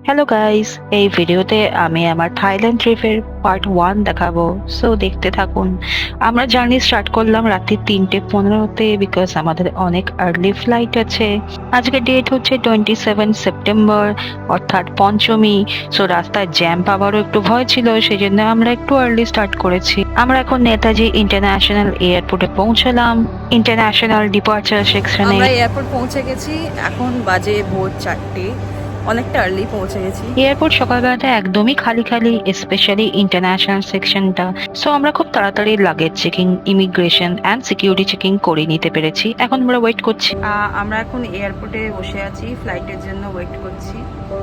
Hello guys, এই ভিডিওতে আমি আমার থাইল্যান্ড ট্রিপের পার্ট 1 দেখাবো। সো দেখতে থাকুন। আমরা জার্নি স্টার্ট করলাম রাত্রি 3:15-তে বিকজ আমাদের অনেক আর্লি ফ্লাইট আছে। আজকে ডেট হচ্ছে 27 সেপ্টেম্বর, অর্থাৎ পঞ্চমী। সো রাস্তায় জ্যাম পাওয়ারও একটু ভয় ছিল, সেই জন্য আমরা একটু আর্লি স্টার্ট করেছি। আমরা এখন নেতাজি ইন্টারন্যাশনাল এয়ারপোর্টে পৌঁছলাম। ইন্টারন্যাশনাল ডিপার্চার সেকশনে আমরা এয়ারপোর্ট পৌঁছে গেছি। এখন বাজে ভোর 4টে, অনেকটা আর্লি পৌঁছে গেছি। এয়ারপোর্ট সকালবেলাটা একদমই খালি খালি, স্পেশালি ইন্টারন্যাশনাল সেকশনটা। সো আমরা খুব তাড়াতাড়ি luggage checking, immigration and security checking করে নিতে পেরেছি। এখন আমরা ওয়েট করছি। আমরা এখন এয়ারপোর্টে বসে আছি, ফ্লাইটের জন্য ওয়েট করছি।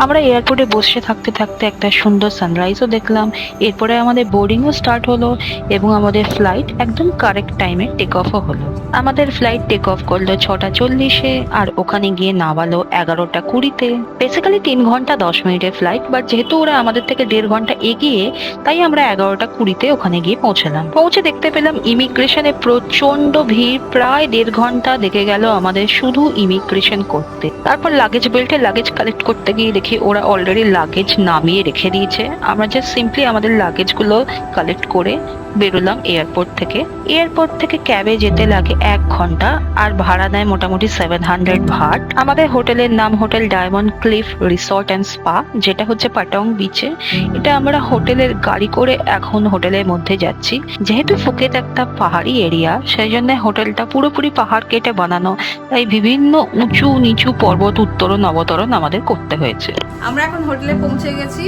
আমরা এয়ারপোর্টে বসে থাকতে থাকতে একটা সুন্দর সানরাইজও দেখলাম। এরপরে আমাদের বোর্ডিংও স্টার্ট হলো এবং আমাদের ফ্লাইট একদম কারেক্ট টাইমে টেক অফও হলো। আমাদের ফ্লাইট টেক অফ করলো 6:40-এ আর ওখানে গিয়ে নামালো 11:20-তে। বেসিক্যালি 3 ঘন্টা 10 মিনিটের ফ্লাইট, বাট যেহেতু ওরা আমাদের থেকে 1.5 ঘন্টা এগিয়ে, তাই আমরা 11:20-তে ওখানে গিয়ে পৌঁছলাম। পৌঁছে দেখতে পেলাম ইমিগ্রেশনে প্রচন্ড ভিড়, প্রায় 1.5 ঘন্টা দেখে গেল আমাদের শুধু ইমিগ্রেশন করতে। তারপর লাগেজ বেল্টে লাগেজ কালেক্ট করতে গিয়ে দেখি ওরা অলরেডি লাগেজ নামিয়ে রেখে দিয়েছে। আমরা জাস্ট সিম্পলি আমাদের লাগেজগুলো কালেক্ট করে বেরোলাম এয়ারপোর্ট থেকে। এয়ারপোর্ট থেকে ক্যাবে যেতে লাগে 1 ঘন্টা আর ভাড়া নেয় মোটামুটি 700 ভাট। আমাদের হোটেলের নাম hotel diamond cliff resort and spa, যেটা হচ্ছে পাটং বিচে। এটা আমরা হোটেলের গাড়ি করে এখন হোটেলের মধ্যে যাচ্ছি। যেহেতু ফুকেত একটা পাহাড়ি এরিয়া, সেই জন্য হোটেলটা পুরোপুরি পাহাড় কেটে বানানো, তাই বিভিন্ন উঁচু নিচু পর্বত উত্তরণ অবতরণ আমাদের করতে হয়েছে। আমরা এখন হোটেলে পৌঁছে গেছি।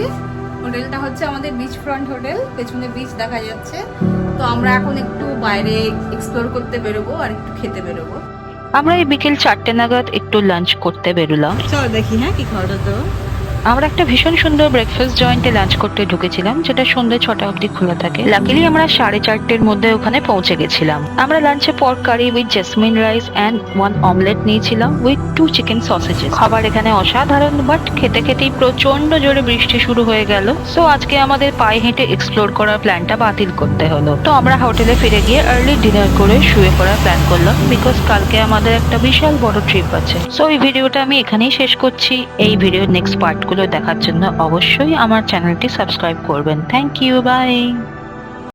হোটেলটা হচ্ছে আমাদের বিচ ফ্রন্ট হোটেল, পেছনে বিচ দেখা যাচ্ছে। তো আমরা এখন একটু বাইরে এক্সপ্লোর করতে বেরোবো আর একটু খেতে বেরোবো। আমরা এই বিকেল 4টে নাগাদ একটু লাঞ্চ করতে বেরোলাম। চলো দেখি হ্যাঁ কি খাওয়া তো। আমরা একটা ভীষণ সুন্দর ব্রেকফাস্ট জয়েন্টে লাঞ্চ করতে ঢুকেছিলাম, যেটা সন্ধ্যে 6টা অবধি খোলা থাকে। লাকিলি আমরা 4:30-এর মধ্যে ওখানে পৌঁছে গেছিলাম। আমরা লাঞ্চে pork curry with jasmine rice and 1 omelette নিয়েছিলাম উইথ 2 চিকেন সসেজেস। খাবার এখানে অসাধারণ, বাট খেতে খেতেই প্রচন্ড জোরে বৃষ্টি শুরু হয়ে গেল। সো আজকে আমাদের পায়ে হেঁটে এক্সপ্লোর করার প্ল্যানটা বাতিল করতে হলো। তো আমরা হোটেলে ফিরে গিয়ে আর্লি ডিনার করে শুয়ে পড়ার প্ল্যান করলাম, বিকজ কালকে আমাদের একটা বিশাল বড় ট্রিপ আছে। সো এই ভিডিওটা আমি এখানেই শেষ করছি। এই ভিডিওর নেক্সট পার্ট দেখার জন্য অবশ্যই আমার চ্যানেলটি সাবস্ক্রাইব করবেন। Thank you, by.